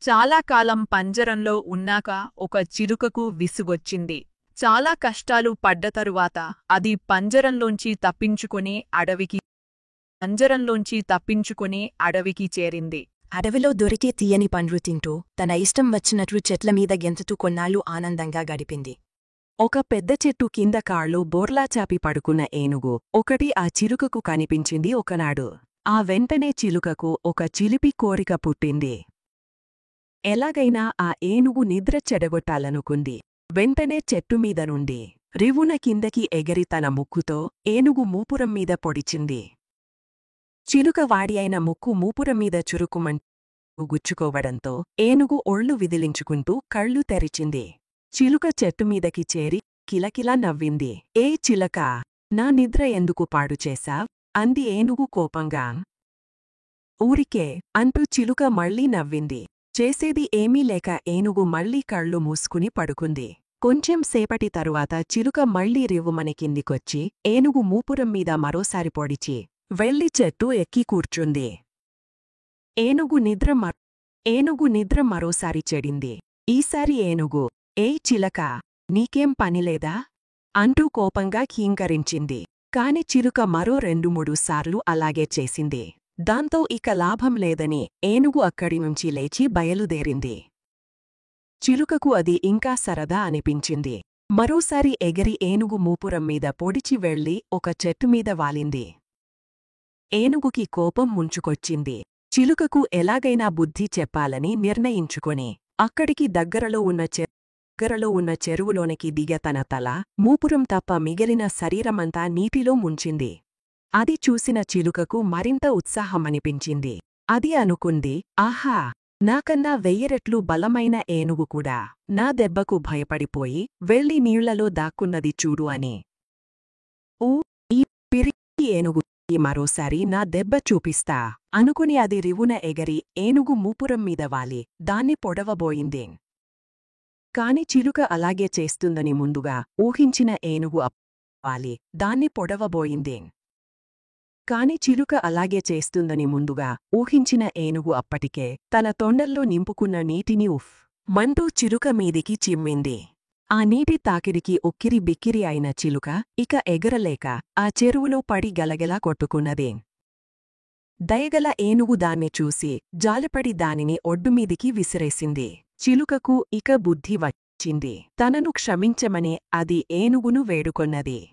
చాలా కాలం పంజరంలో ఉన్నాక ఒక చిలుకకు విసుగొచ్చింది. చాలా కష్టాలు పడ్డ తరువాత అది పంజరంలోంచి తప్పించుకుని అడవికి చేరింది. అడవిలో దొరికే తీయని పండ్లు తింటూ తన ఇష్టం వచ్చినట్లు చెట్లమీద గెంతుతూ కొన్నాళ్ళు ఆనందంగా గడిపింది. ఒక పెద్ద చెట్టు కింద కాళ్ళు బోర్లాచాపి పడుకున్న ఏనుగు ఒకటి ఆ చిలుకకు కనిపించింది ఒకనాడు. ఆ వెంటనే చిలుకకు ఒక చిలిపి కోరిక పుట్టింది. ఎలాగైనా ఆ ఏనుగు నిద్ర చెడగొట్టాలనుకుంది. వెంటనే చెట్టుమీద నుండి రివున కిందకి ఎగిరి తన ముక్కుతో ఏనుగు మూపురం మీద పొడిచింది. చిలుక వాడి అయిన ముక్కు మూపురమీద చురుకుమంటూ గుచ్చుకోవడంతో ఏనుగు ఒళ్ళు విదిలించుకుంటూ కళ్ళు తెరిచింది. చిలుక చెట్టుమీదకి చేరి కిలకిలా నవ్వింది. ఏ చిలకా, నా నిద్ర ఎందుకు పాడుచేశావ్? అంది ఏనుగు కోపంగా. ఊరికే అంటూ చిలుక మళ్లీ నవ్వింది. చేసేది ఏమీ లేక ఏనుగు మళ్లీ కళ్ళు మూసుకుని పడుకుంది. కొంచెం సేపటి తరువాత చిలుక మళ్లీ రివ్వుమని కిందికొచ్చి ఏనుగు మూపురం మీద మరోసారి పొడిచి వెళ్లి చెట్టు ఎక్కి కూర్చుంది. ఏనుగు నిద్ర మరోసారి చెడింది. ఈసారి ఏనుగు, ఏయ్ చిలకా, నీకేం పనిలేదా? అంటూ కోపంగా కీంకరించింది. కాని చిలుక మరో 2-3 సార్లు అలాగే చేసింది. దాంతో ఇక లాభం లేదని ఏనుగు అక్కడి నుంచి లేచి బయలుదేరింది. చిలుకకు అది ఇంకా సరదా అనిపించింది. మరోసారి ఎగిరి ఏనుగు మూపురం మీద పొడిచి వెళ్లి ఒక చెట్టుమీద వాలింది. ఏనుగుకి కోపం ముంచుకొచ్చింది. చిలుకకు ఎలాగైనా బుద్ధి చెప్పాలని నిర్ణయించుకొని అక్కడికి దగ్గరలో ఉన్న చెరువులోనికి దిగ తన తల, మూపురం తప్ప మిగిలిన శరీరమంతా నీటిలో ముంచింది. అది చూసిన చిలుకకు మరింత ఉత్సాహమనిపించింది. అది అనుకుంది, ఆహా, నాకన్నా 1000 రెట్లు బలమైన ఏనుగు కూడా నా దెబ్బకు భయపడిపోయి వెళ్లి నీళ్లలో దాక్కున్నది చూడు అని. ఈ పిరికి ఏనుగు మరోసారి నా దెబ్బ చూపిస్తా అనుకుని అది రివున ఎగరి ఏనుగు మూపురం మీద వాలి దాన్ని పొడవబోయింది. కాని చిలుక అలాగే చేస్తుందని ముందుగా ఊహించిన ఏనుగు వాలి దాన్ని పొడవబోయింది. అప్పటికే తన తొండల్లో నింపుకున్న నీటిని మంటూ చిలుక మీదికి చిమ్మింది. ఆ నీటి తాకిడికి ఉక్కిరి బిక్కిరి అయిన చిలుక ఇక ఎగరలేక ఆ చెరువులో పడి గలగలా కొట్టుకున్నదే. దయగల ఏనుగు దాన్ని చూసి జాలిపడి దానిని ఒడ్డుమీదికి విసిరేసింది. చిలుకకు ఇక బుద్ధి వచ్చింది. తనను క్షమించమని అది ఏనుగును వేడుకొన్నది.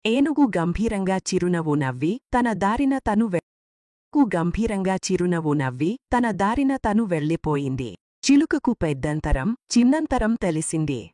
ఏనుగు గంభీరంగా చిరునవ్వు నవ్వి తన దారిన తను వెళ్ళిపోయింది. చిలుకకు పెద్దంతరం చిన్నంతరం తెలిసింది.